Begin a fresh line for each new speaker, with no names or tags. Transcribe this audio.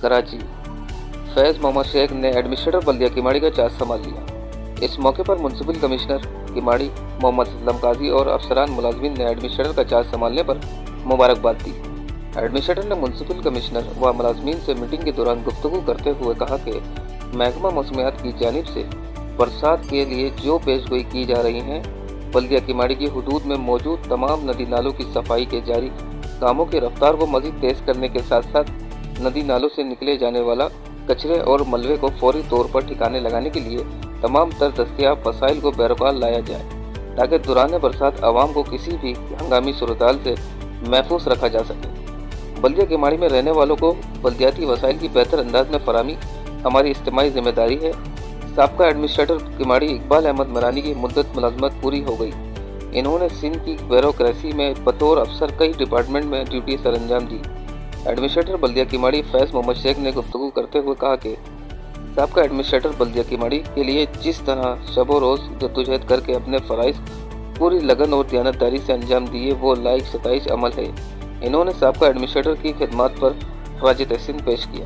कराची। फैज़ मोहम्मद शेख ने एडमिनिस्ट्रेटर बल्दिया किमाड़ी का चार्ज संभाल लिया। इस मौके पर म्युनिसिपल कमिश्नर किमाड़ी मोहम्मद असलम काजी और अफसरान मुलाजमीन ने एडमिनिस्ट्रेटर का चार्ज संभालने पर मुबारकबाद दी। एडमिनिस्ट्रेटर ने म्युनिसिपल कमिश्नर व मुलाजमीन से मीटिंग के दौरान गुफ्तगू करते हुए कहा कि महकमा मौसमियात की जानिब से बरसात के लिए जो पेशगोई की जा रही हैं, बल्दिया किमाड़ी की हुदूद में मौजूद तमाम नदी नालों की सफाई के जारी कामों की रफ्तार को मज़ीद तेज़ करने के साथ साथ नदी नालों से निकले जाने वाला कचरे और मलबे को फौरी तौर पर ठिकाने लगाने के लिए तमाम तर दस्तियाब वसाइल को बहरहाल लाया जाए, ताकि दौरान बरसात आवाम को किसी भी हंगामी सूरत से महफूज रखा जा सके। बल्दिया किमाड़ी में रहने वालों को बल्दियाती वसाइल की बेहतर अंदाज में फराहमी हमारी इज्तिमाई जिम्मेदारी है। साबका एडमिनिस्ट्रेटर किमाड़ी इकबाल अहमद मरानी की मुद्दत मुलाजमत पूरी हो गई। इन्होंने सिंध की ब्यूरोक्रेसी में बतौर अफसर कई डिपार्टमेंट में ड्यूटी सर अंजाम दी। एडमिनिस्ट्रेटर बल्दिया किमाड़ी फैज़ मोहम्मद शेख ने गुफ्तगू करते हुए कहा कि साबका एडमिनिस्ट्रेटर बल्दिया किमाड़ी के लिए जिस तरह शबो रोज़ जद्दोजहद करके अपने फ़राइज़ पूरी लगन और दयानतदारी से अंजाम दिए, वो लायक सताइश अमल है। इन्होंने साबका एडमिनिस्ट्रेटर की खिदमत पर ख़राज तहसीन पेश किया।